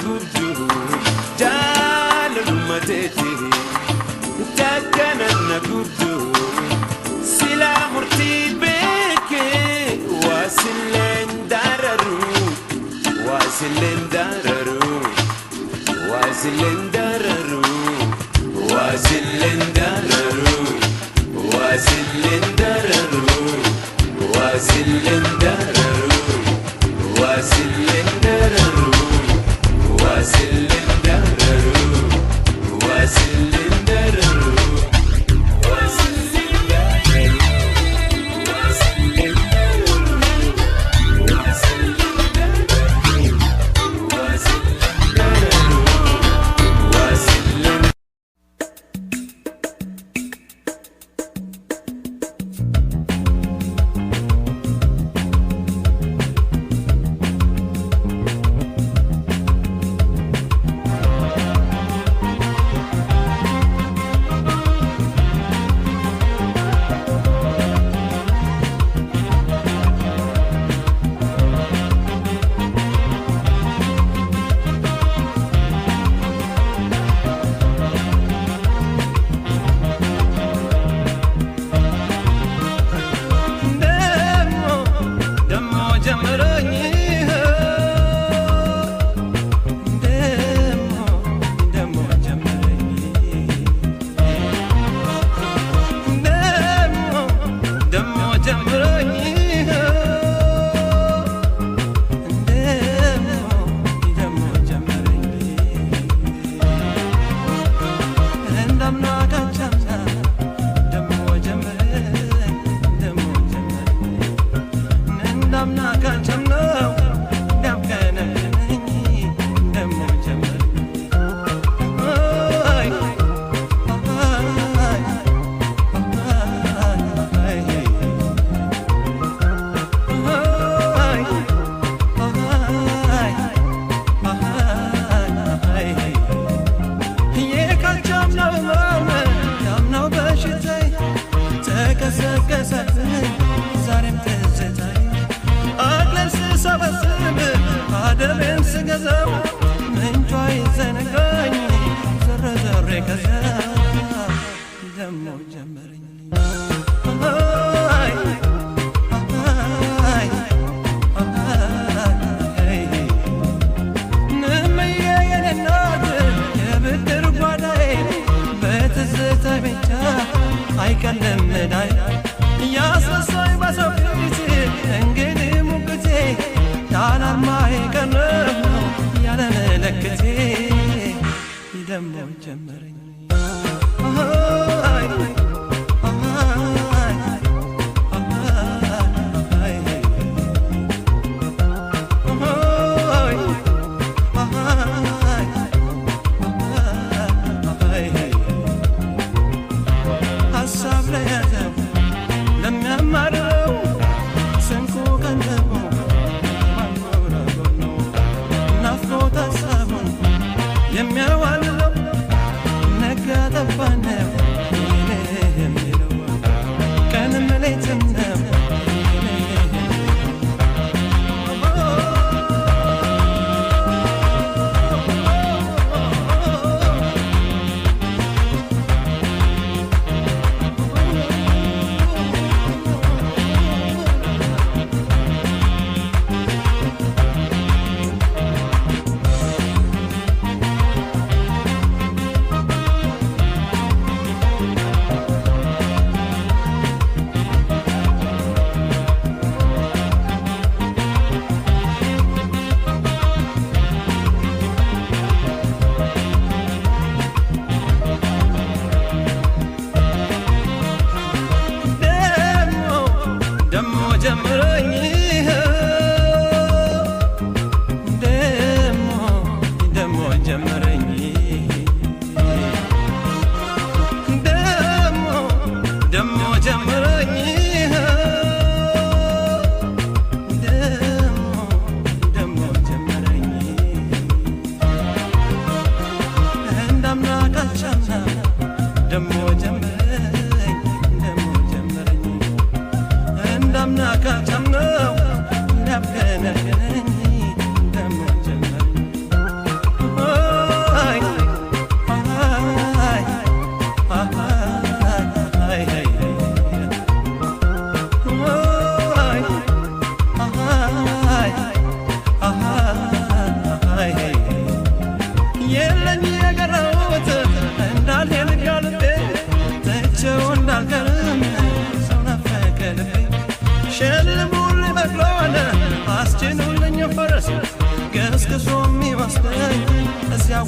gurdu Jallu mateti Takana na gurdu Sila murti beke Wasilen dararu Wasilen dararu Wasilen dararu Wasilen dararu Wasilen dararu Wasilen dararu Wasilen dararu Wasilen dararu Wasilen dararu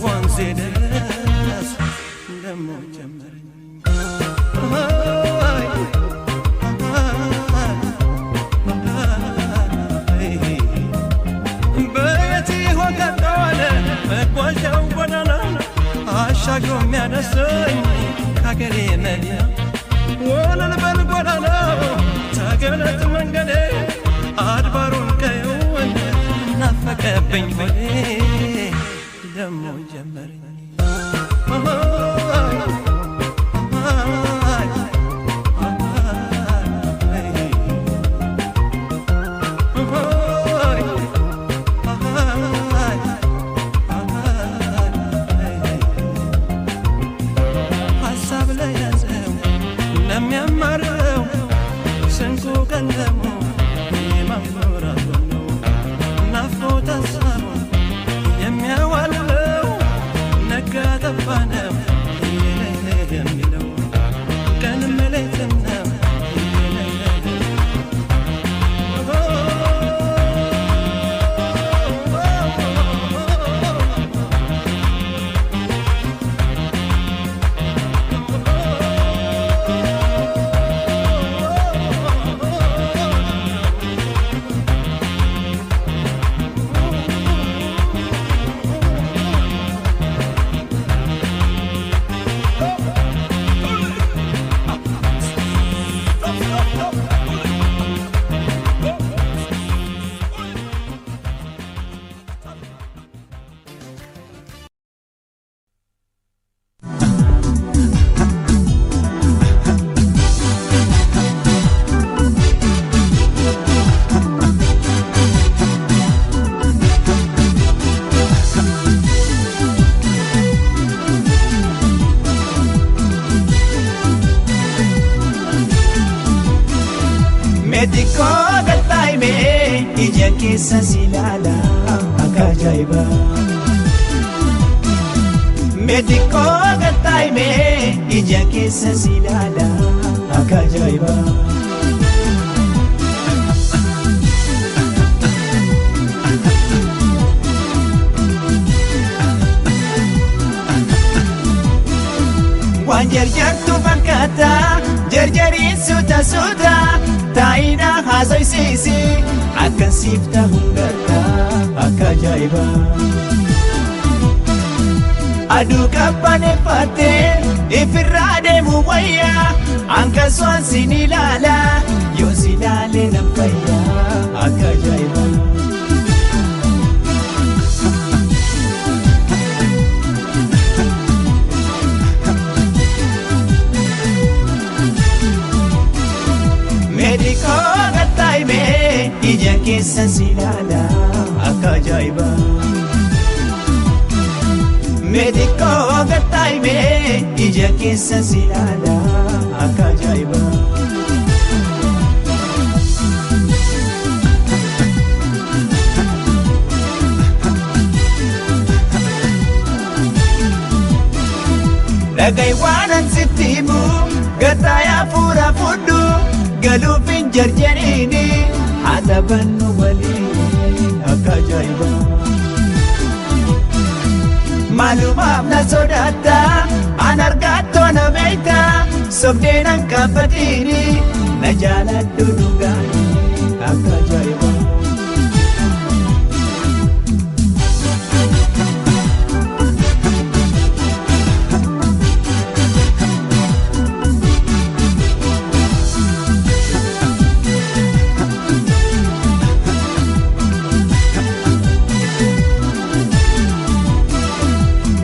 وانزي درس دمو جمرني بيتي وقد على مقوشة وبنانا عشاقهم يا نسيني كاكري مدينة وانا البلد بنانا تاقلت من قلي أدبرون كيون نفك بني دمو جمرني Sasilala akajaiba Medico gataime ija ke sasilala akajaiba Wanjarjar tu bakata jarjari suta suta taina hazoi sisi akan sifta hundarta akajaiba adu kapane pate ifirade muwaya anka swan sinilala yo silale nampaya akajaiba Medico gataime ija ke sasilala akajaiba Medico gataime ija ke sasilala akajaiba Dagai wanan sitimu gataya pura fudu galupin jarjarini adaban wali akajaiba malumam na sodata anargato na meita sobdenan kapatini najala dudugani akajaiba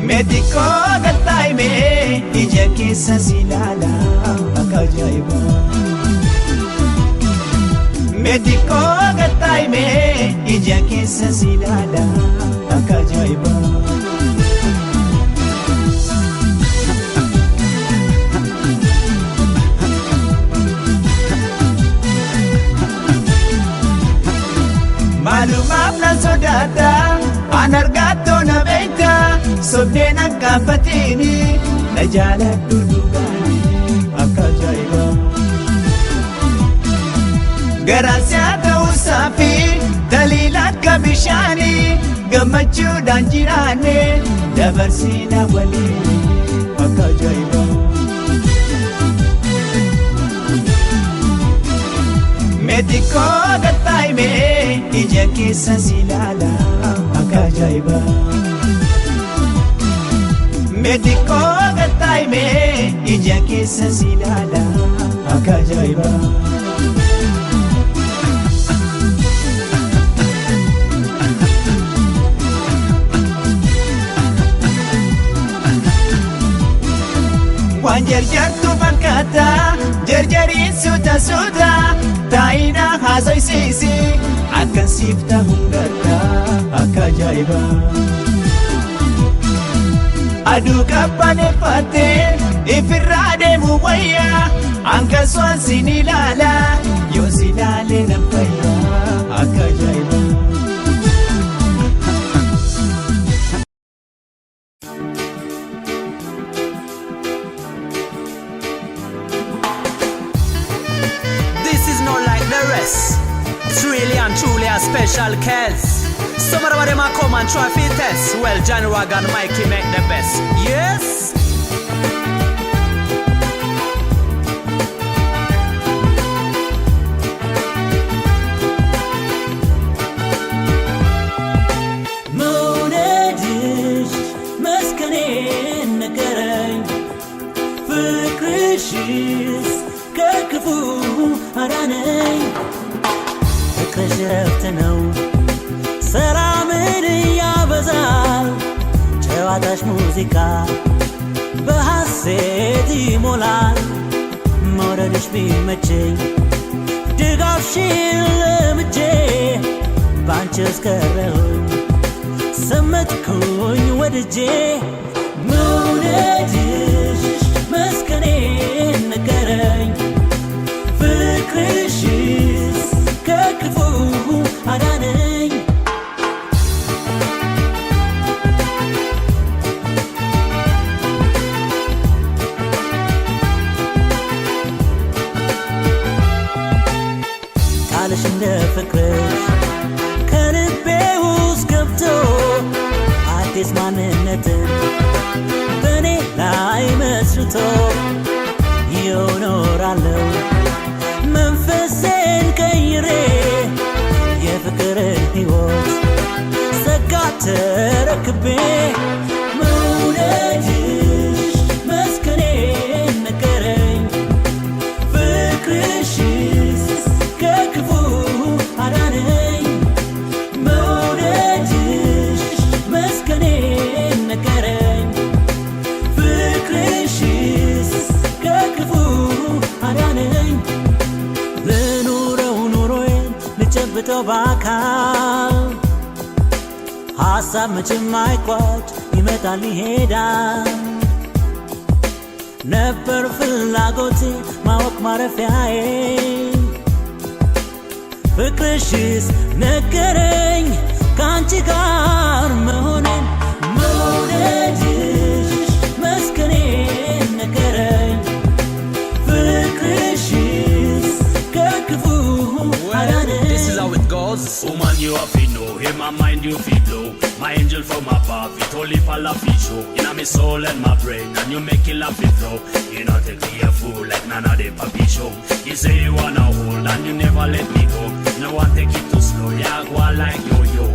Medico gataime ija ke sasilala akajaiba Medico gataime ija ke sasilala akajaiba Malumam na sodata anargato na beita sobdena kapatini najala dudugani akajaiba Garasya ta usafi dalila kabishani gammachuudhaan jiraanne dabarsina waliin akka ajaa'iba. Meetikoo gattaa'ime ija keessa si ilaala akka ajaa'iba. Meetikoo gattaa'ime ija keessa si ilaala akka ajaa'iba. Waan jarjartu fakkaata jarjariin suuta taa'ina haasoysiisi akka siif ta'uun gadda akka ajaa'iba. Aduu qabbaneeffattee ifirraa deemu wayyaa akkasumas sin ilaala yoo si ilaalee nan fayya akka ajaa'iba. It's really and truly a special case. Some of them are come and try to test. Well, Johnny Wag and Mikey make the best. Yes? መውደድሽ መስከኔን ነገረኝ ፍቅርሽስ ከክፉ አዳነኝ ፍቅርሽ ረፍት ነው ሰላምን ያበዛል ጨዋታሽ ሙዚቃ በሐሴት ይሞላል መውደድሽ ቢመቸኝ ድጋፍሽን ለምጄ ባንቺ እስከረሁኝ ሰመጥኩኝ ወድጄ መውደድሽ መስከኔን ነገረኝ ፍቅርሽስ ከክፉ አዳነኝ ቃልሽ እንደ ፍቅርሽ ከልቤ ውስጥ ገብቶ አዲስ ማንነትን በእኔ ላይ መስርቶ ይኖራለሁ መንፈሴን ቀይሬ የፍቅርን ሕይወት ጸጋ ተረክቤ መውደድሽ መስከኔን ነገረኝ ፍቅርሽስ ከክፉ አዳነኝ መውደድሽ መስከኔን ነገረኝ ፍቅርሽስ ከክፉ አዳነኝ ልኑረው ኑሮዬን ልጨብጠው በአካል ሐሳብ መቼም አይቋጭ ይመጣል ይሄዳል ነበር ፍላጎቴ ማወቅ ማረፊያዬ ፍቅርሽስ ነገረኝ ከአንቺ ጋር መሆኔን መውደድሽ መስከኔን ነገረኝ ፍቅርሽስ ከክፉ አዳነኝ This is how it goes. Woman, you have to know, in my mind you feel low. My angel from above, it only fall off it show. In my soul and my brain, and you make it laugh it flow. You not take me a fool like none of the puppy show. You say you wanna hold and you never let me go. No one take it too slow, yeah, go on like yo-yo.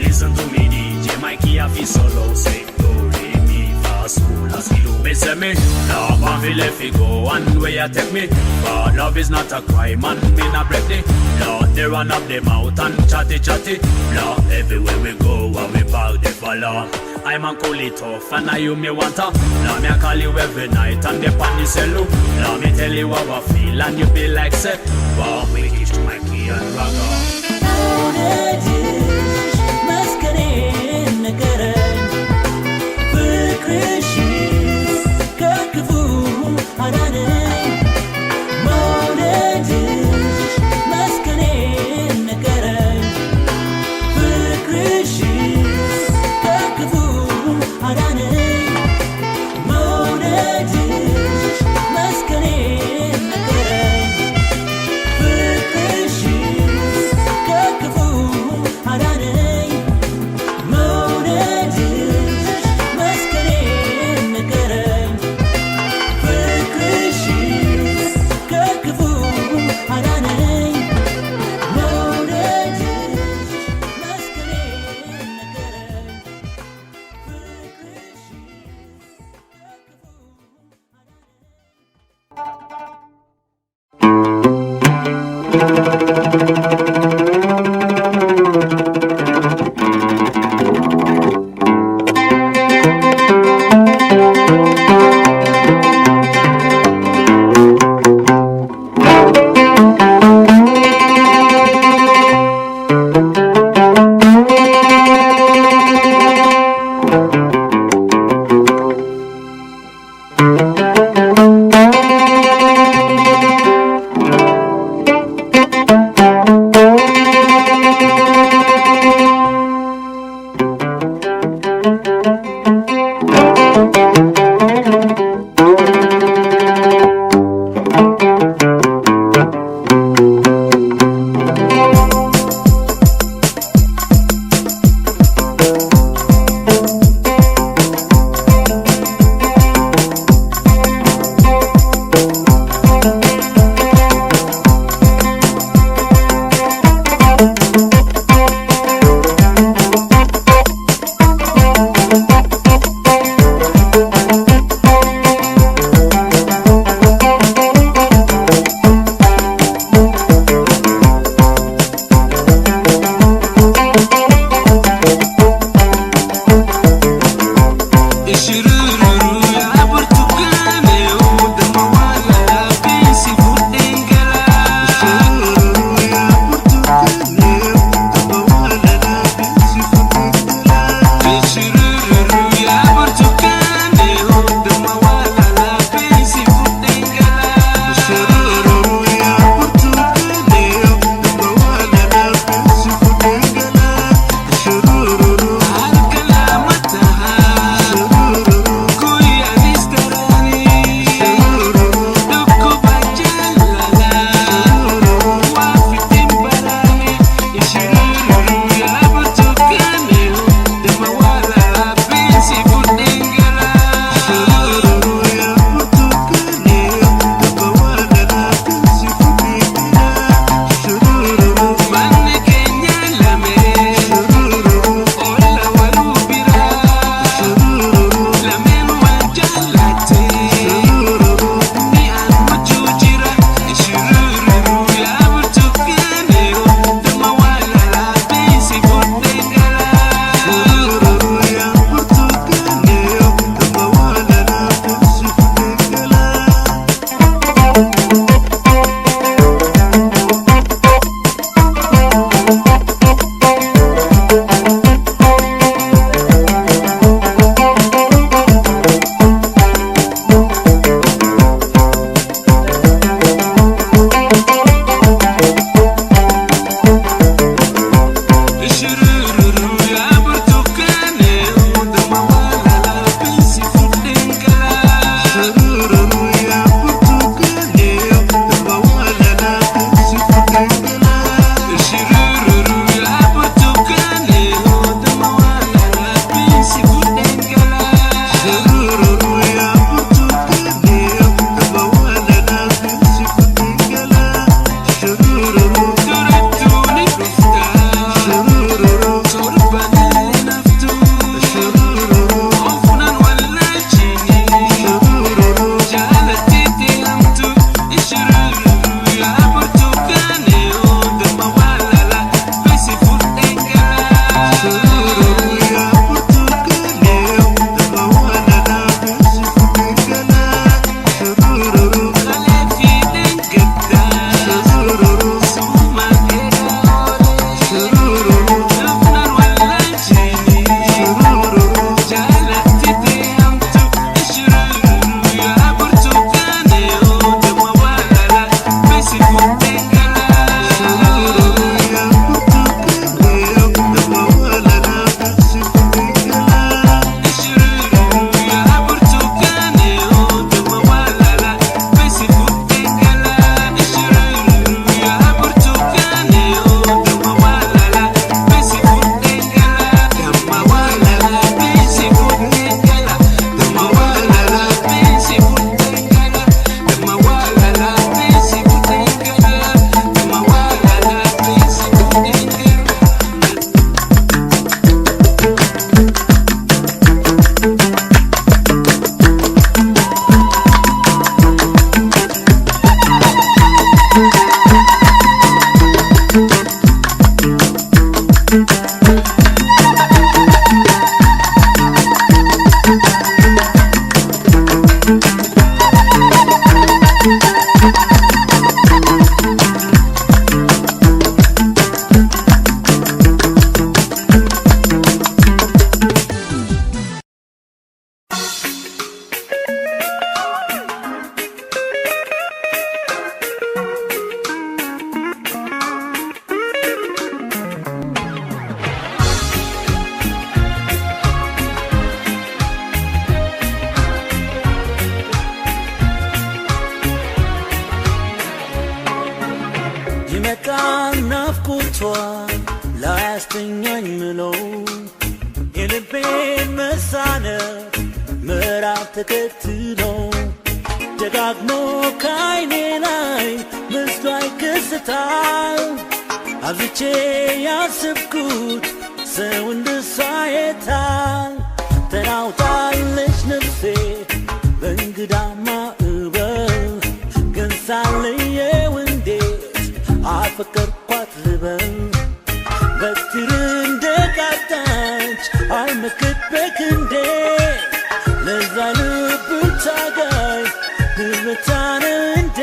Listen to me, DJ, Mikey, I feel solo. Say, do, re, mi, fa, sol, la, si, do. Me say me, love and feel if you go one way you take me. But love is not a crime and me not break the law. They run up the mouth and chatty. Law, everywhere we go and we bow the follow. I'm a cool it off and now you me want to. Now me I call you every night and the pan is hello. Now me tell you how I feel and you be like say, wow, me kiss to my key and ragga. መውደድሽ መስከኔን ነገረኝ ፍቅርሽስ ከክፉ አዳነኝ መውደድሽ መስከኔን ነገረኝ ፍቅርሽስ ከክፉ አዳነኝ መውደድሽ መስከኔን ነገረኝ ፍቅርሽስ ከክፉ አዳነኝ የልቤን መሳነፍ ምዕራፍ ተከትሎ ደጋግሞ ከዓይኔ ላይ መስሎ ይከሰታል። አብዝቼ ያሰብኩት ሰው እንደሷ የታል? ተናውጣለች ነፍሴ በእንግዳ ማዕበል ግን ሳለየው እንዴት አፈቀርኳት ልበል? በትር እንደቃጣች አልመክበት እንዴ ለዛ ልብ ታጋይ ድርታን እንዴ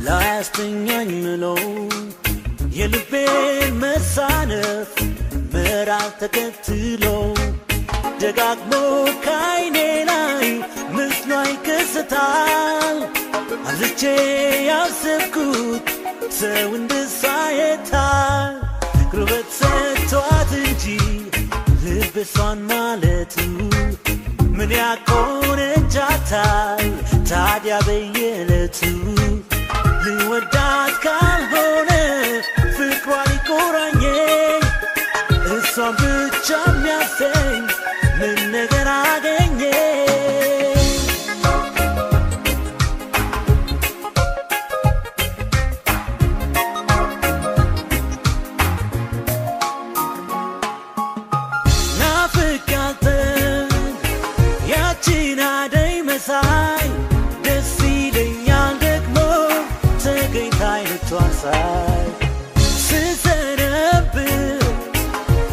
ላያስተኛኝ ምሎ የልቤን መሳነፍ ምዕራፍ ተከትሎ ደጋግሞ ከዓይኔ ላይ ምስሏ ይከሰታል። አብዝቼ ያሰብኩት ሰው እንደሷ የታል? ጉልበት ሰጥቷት እንጂ ልብ እሷን ማለቱ ምን ያቆነጃታል ታዲያ በየዕለቱ? ልወዳት ካልሆነ ፍቅሯ ሊቆራኘኝ እሷን ብቻ የሚያሰኝ ምን ነገር አገኘ? ናፍቃትን ያቺን አደይ መሳይ ደስ ይለኛል ደግሞ ተገኝታ አይነቷን ሳይ ስሰነብት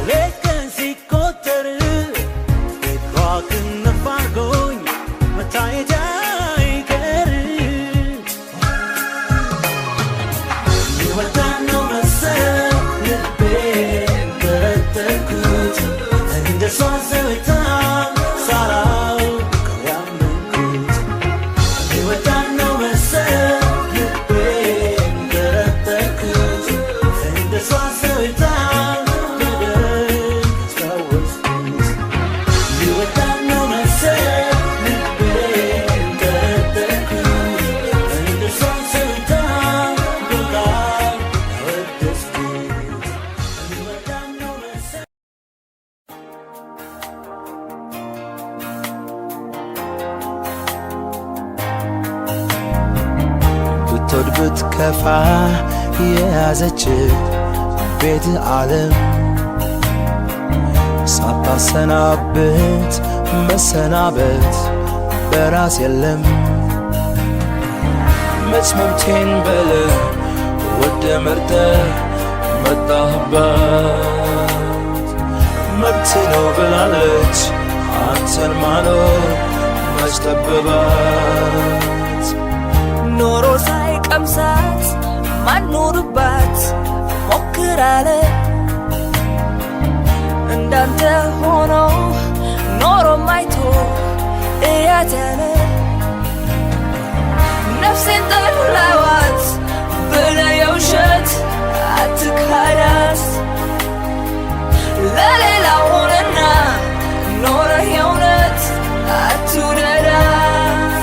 ሌት ቀን ሲቆጠር ፍቅሯ ክንፍ አድርጎኝ መታየት አይቀር። ልወዳት ነው መሰል ልቤን ጠረጠርኩት እንደሷ ሰውታ ሳላውቀው ያመንኩት። ልወዳት ነው መሰል ልቤን ጠረጠርኩት እንደሷ ሰውታ በደንብ አስታወስኩት። ልወዳት ነው መሰል ልቤን ጠረጠርኩት እንደሷ ሰውታ በቃል ያወደስኩት። ልወዳት ነው መሰል ብትወድ ብትከፋ የያዘች ቤት ዓለም ሳታሰናብት መሰናበት በራስ የለም። መች መብቴን በለ ወደ መርጠ መጣህባት መብት ነው ብላለች አንተን ማኖር መች ጠበባት? ኖሮ ሳይቀምሳት ማኖርባት ሞክራለ እንዳንተ ሆኖ ኖሮ ማይቶ እያት ያለ ነፍሴን ጠላዋት ብለ የውሸት አትካዳስ ለሌላ ሆነና ኖረ የእውነት አትውደዳት።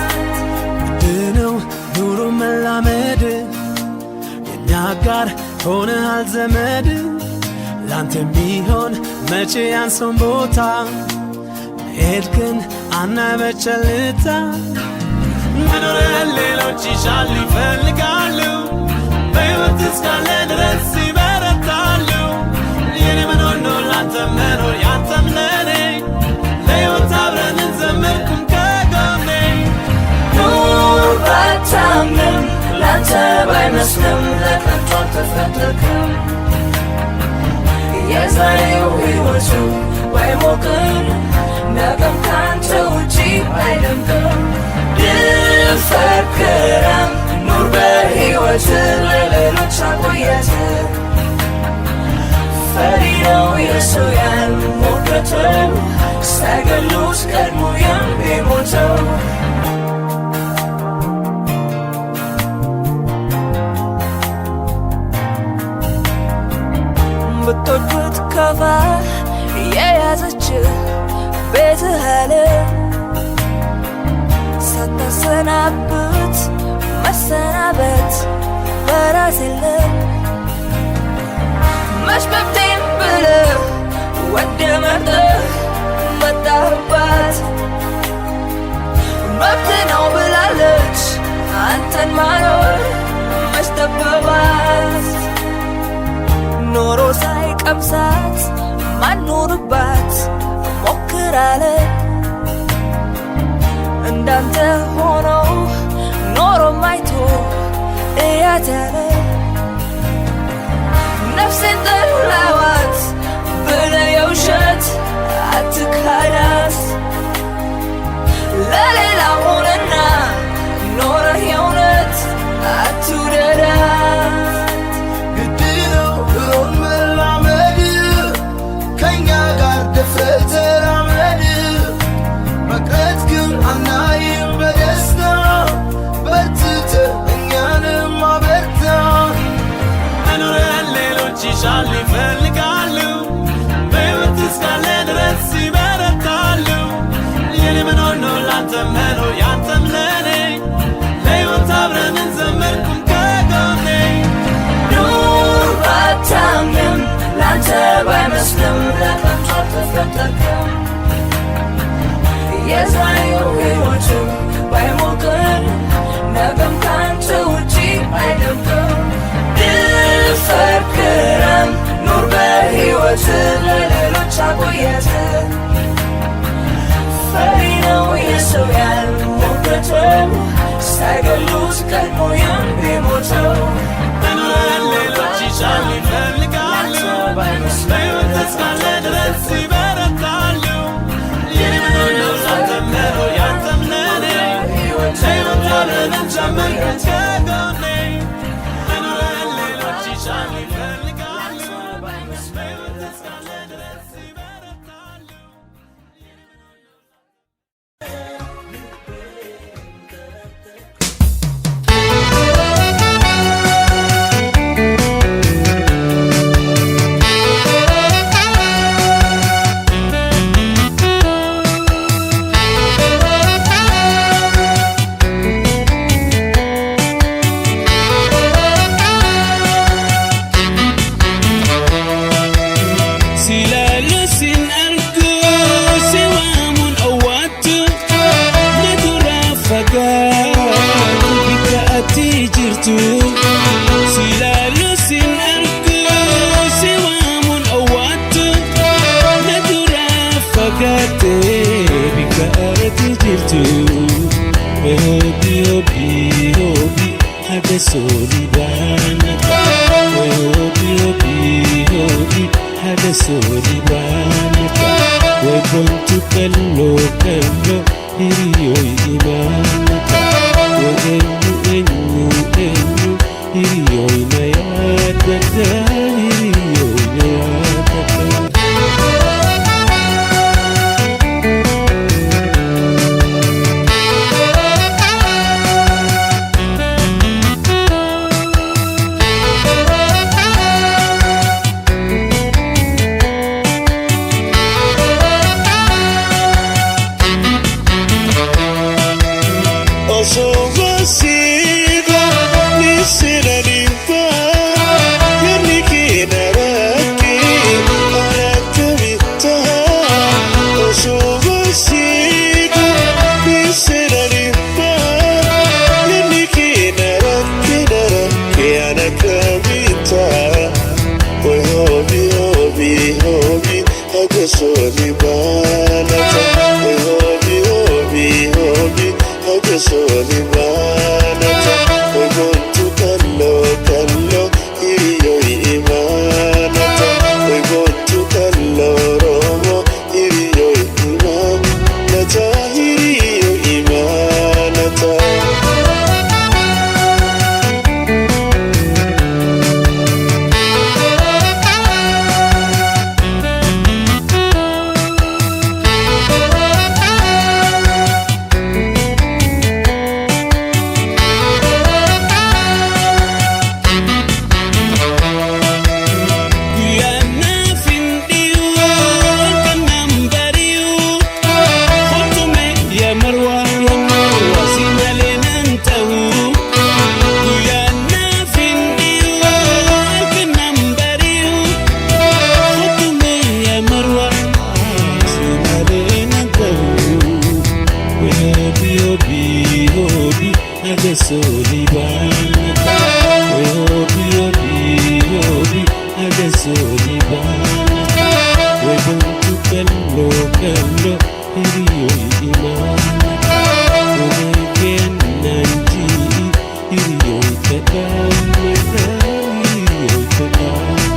ድነው ኑሮ መላመድ የኛ ጋር ሆነሃል ዘመድ ላንተ የሚሆን መቼ ያንሰውን ቦታ መሄድ ግን አናበቸልታ ሌሎች ይሻል ይፈልጋሉ በሕይወት እስካለ ድረስ ይበረታሉ የኔ መኖር ነው ላንተ መኖር ያንተም ለኔ ለሕይወት አብረን እንዘምርኩም ከጎኔ ኑር ባታምንም ላንተ ባይመስልም ለከንቱ አልተፈጠርክም የዛሬው ሕይወቱ ባይሞቅም ነገም ካንተ ውጪ አይደምቅም ድፈር ክረም ኑር በሕይወት ለሌሎች አቆየት ፈሪ ነው የሰው ያን ሞገተው ሳይገሉት ቀድሞ የሚሞተው ብትወድ ከፋ የያዘች ቤትህ አለ ሳታሰናብት መሰናበት በራስ የለም መች መብቴን ብለህ ወደህ መርጠህ መጣህባት መብት ነው ብላለች አንተን ማኖር መች ጠበባት ኖሮ ሳይቀምሳት ማኖርባት ሞክራለ እንዳንተ ሆኖ ኖሮ ማይቶ እያት ያለ ነፍሴን ጠላዋት ብለህ የውሸት አትካዳት ለሌላ ሆነና ኖረህ የእውነት አትውደዳት ተራመድ መቅረት ግን አናይም በደስታ በርትተህ እኛንም አበርታ መኖርን ሌሎች ይሻል ይፈልጋሉ በሕይወት እስካለ ድረስ ይበረታሉ የኔ መኖር ነው ላንተ መኖር ያንተም ለኔ ለሕይወት አብረን እንዘምርኩም ከጎኔ ኑር ባታምንም ላንተ ባይመስልም ለከንቱ አልተፈጠርክም የዛሬው ሕይወቱ ባይሞቅም ነገም ካንተ ውጪ አይደምቅም ድፈር ክረም ኑር በሕይወት ለሌሎች አቆየት ፈሪ ነው የሰው ያን ሞገተው ሳይገሉት ቀድሞ የሚሞተው መኖርን ሌሎች ይሻል ይፈልጋሉ በሕይወት እስካለ ድረስ ይበረታሉ የኔ መኖር ነው ላንተ መኖር ያንተም ለኔ ለሕይወት አብረን እንዘምርኩም ከጎኔ መኖርን ሌሎች ይሻል ይፈልጋሉ በሕይወት እስካለ ድረስ ይበረታሉ solibanata Ogontu kallo kallo hiriyo imanata Ogontu kallo romo hiriyo imanata Hiriyo imanata Solibanata, hobi Solibanata, Ogontu kallo kallo hiriyo imanata, Ogen nanji hiriyo kadamata, hiriyo kadamata.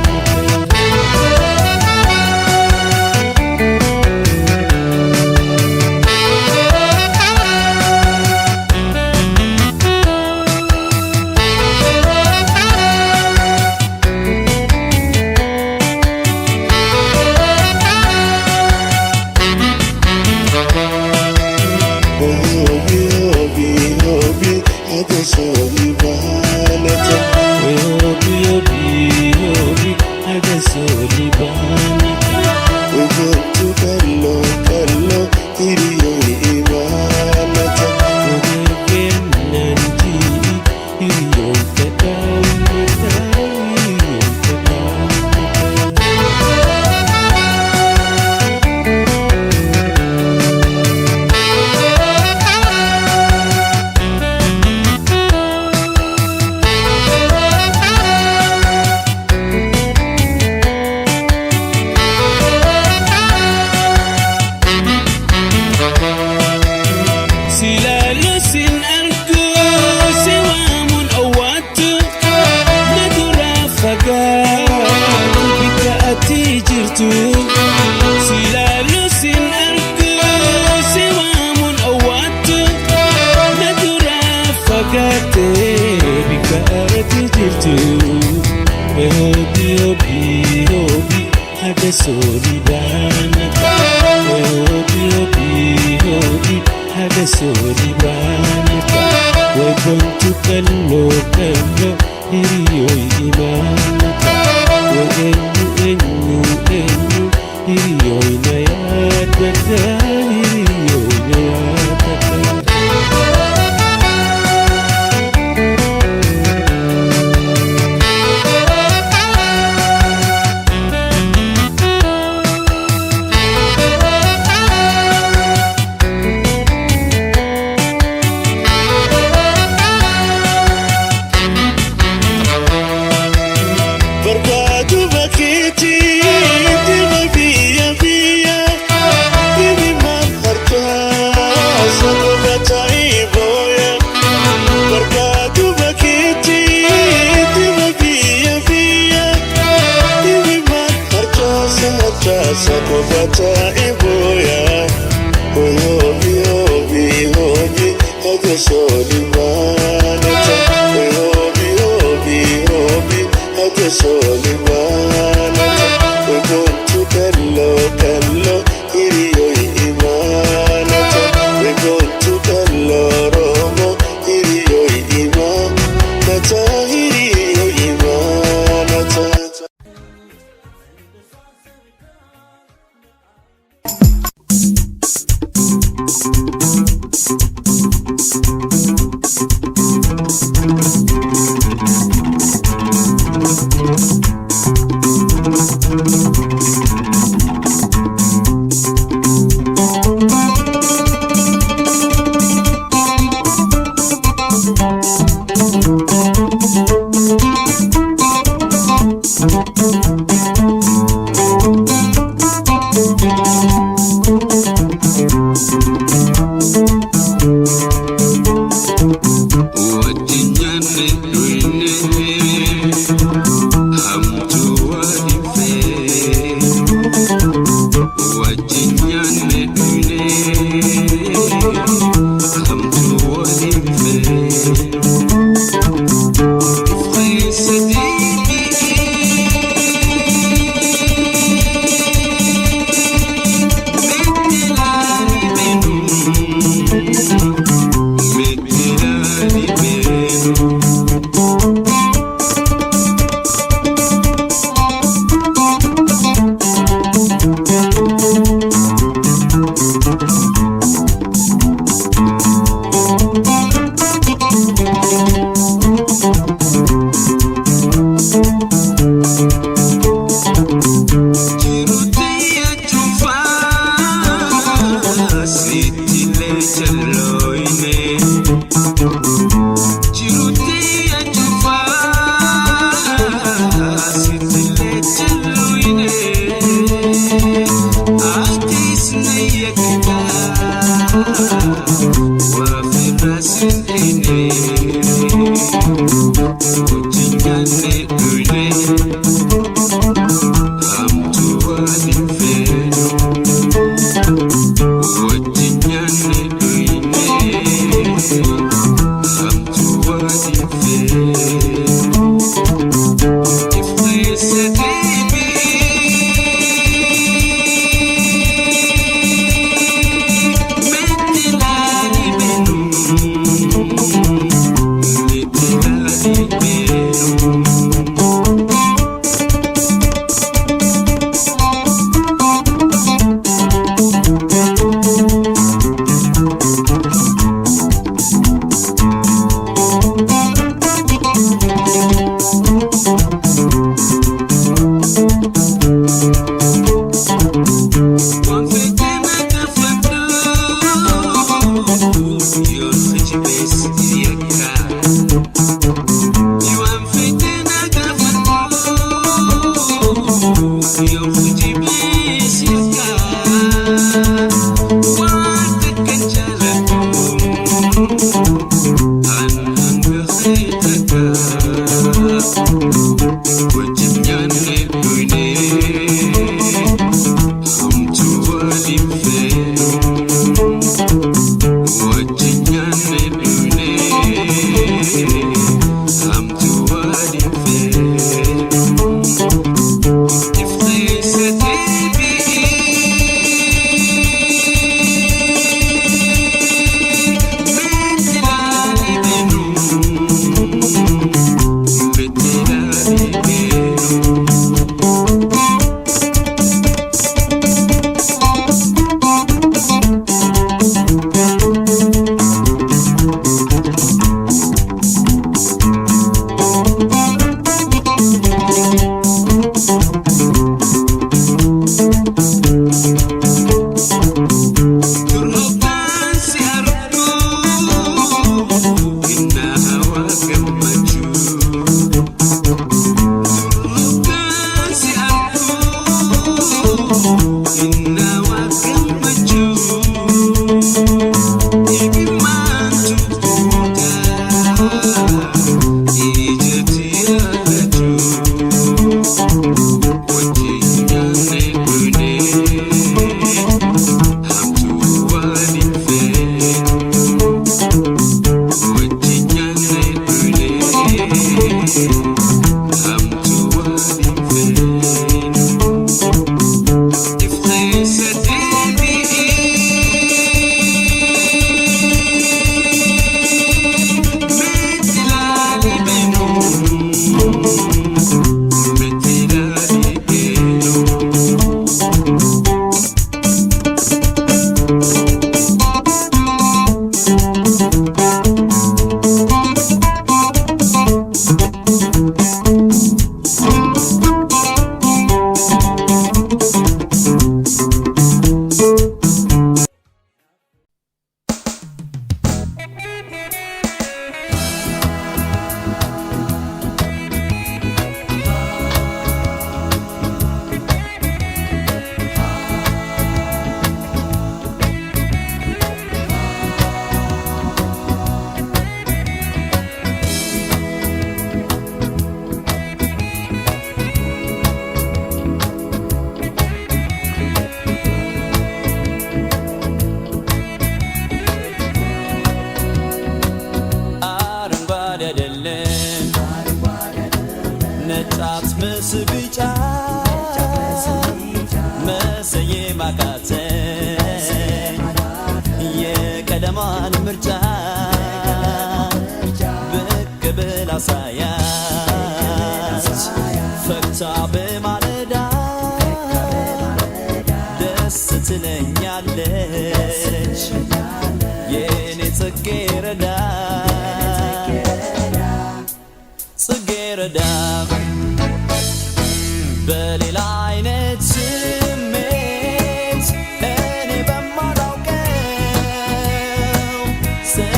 Say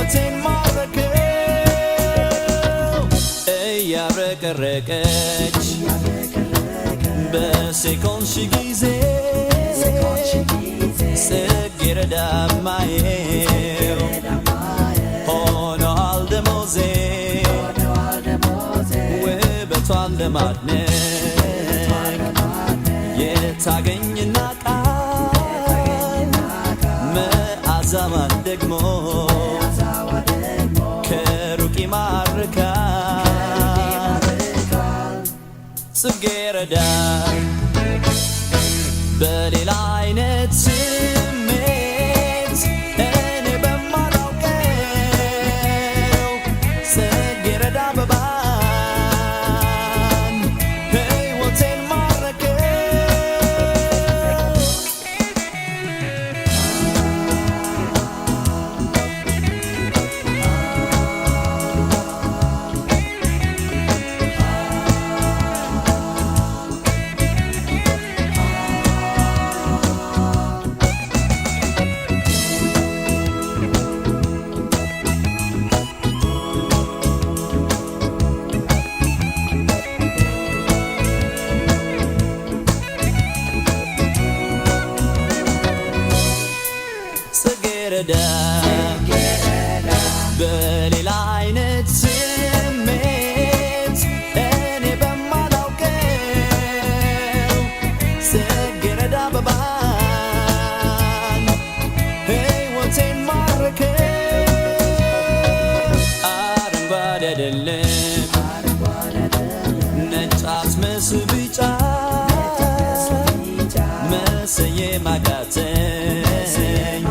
ሕይወቴን ማረከው እያብረቀረቀች በሴኮንድ ሺ ጊዜ ጽጌረዳ ማየው ሆኗል ደሞዜ ውበቷን ለማድነቅ የታገኝና ቃል መዓዛዋን ደግሞ ከሩቅ ይማርካል ጽጌረዳ በሌላ አይነት ስሜት እኔ በማላውቀው ጽጌረዳ አበባን ሕይወቴን ማረከው ጽጌረዳ በሌላ አይነት ስሜት እኔ በማላውቀው ጽጌረዳ አበባን ሕይወቴን ማረከው አረንጓዴ አይደለም ነጭ አትመስል ቢጫ መሰየም አቃተኝ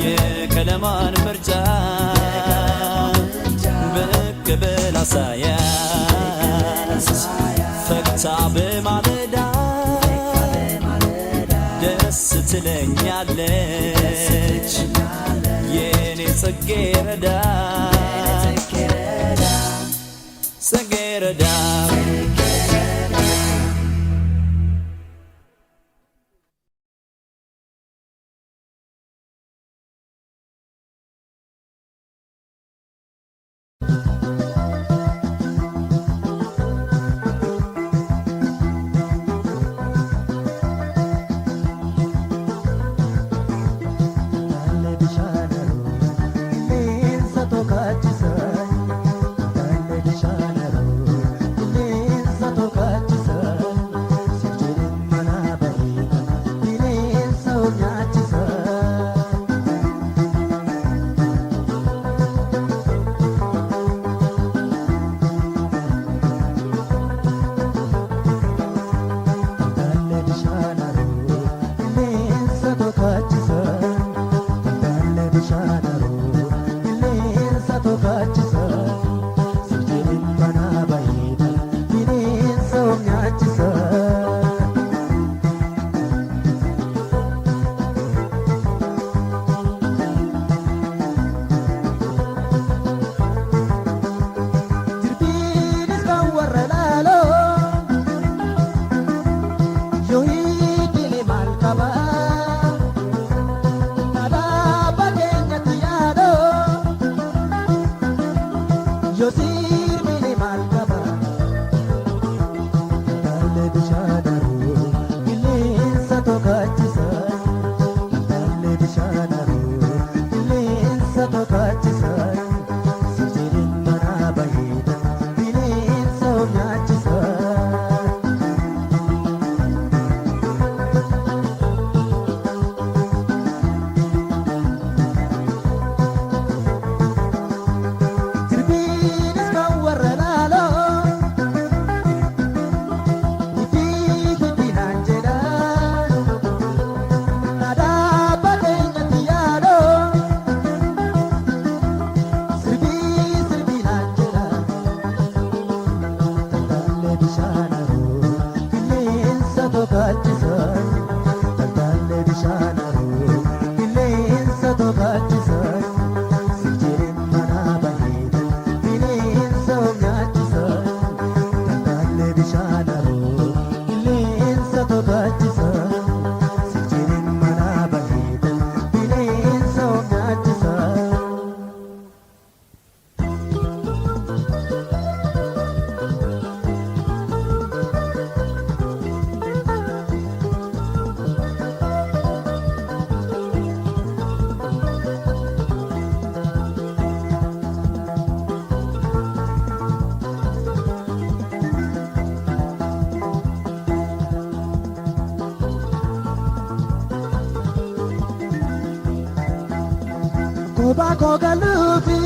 የቀለሟን ምርጫ ብቅ ብላ ሳያት ፈክታ በማለዳ ደስ ትለኛለች የኔ ጽጌረዳ ጽጌረዳ kophaa koo galuufi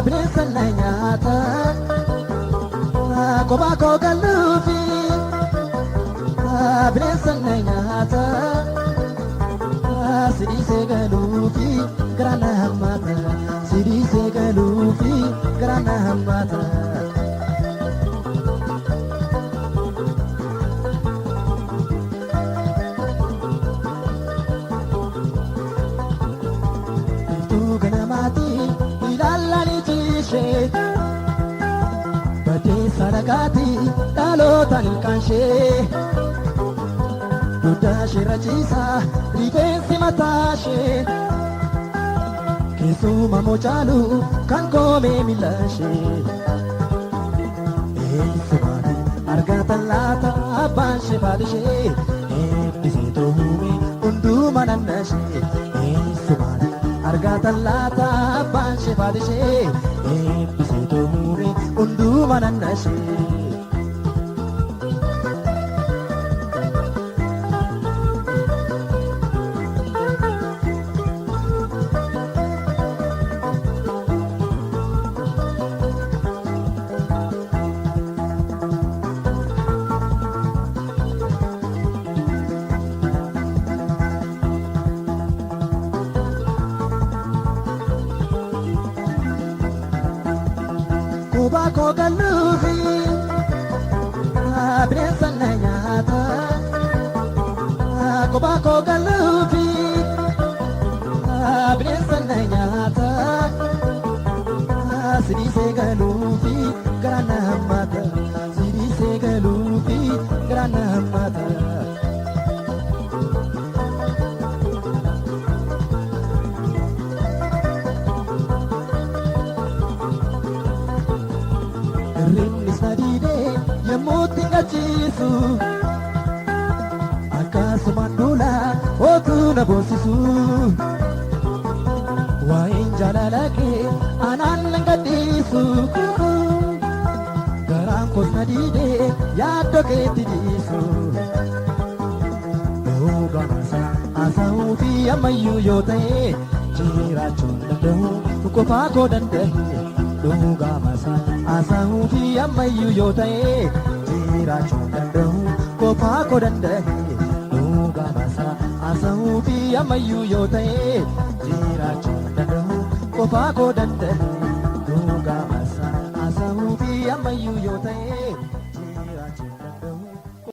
bineensa na nyaata kophaa koo galuufi bineensa na nyaata sidiisee galuufi gara na hammaata sidiisee galuufi gara na hammaata. Badee sadakaati dhalootaan ilkaanshee duddaa ishee rachiisaa rifeensi mataashee keessuma mochaalu kan koomee miilashee eessumaati argatan laata abbaan ishee faadishee eebbisee toohume hunduma nannashee eessumaati argatan laata abbaan ishee faadishee eebbisee toohume hunduma nannashee. Kophaa koo galuufi bineensa na nyaata kophaa koo galuufi bineensa na nyaata sidiisee galuufi gara na hammaata sidiisee galuufi gara na hammaata. Rinnis na diidee yemmuu xingachiisu akkasumaan duula otuu na boonsisu waa'een jaalala kee anaan nan gadhiisu garaan koos na diidee yaaddoo keetti dhiisu dhoogamasa haasa'uu fi ammayyuu yoo ta'e jiraachuun danda'u qofaa koo danda'e. Dhoogamasa haasa'uu fi ammayyuu yoo ta'e jiraachuu danda'u qofaa koo danda'e. Dhoogamasa haasa'uu fi ammayyuu yoo ta'e jiraachuu danda'u qofaa koo danda'e. Dhoogamasa haasa'uu fi ammayyuu yoo ta'e.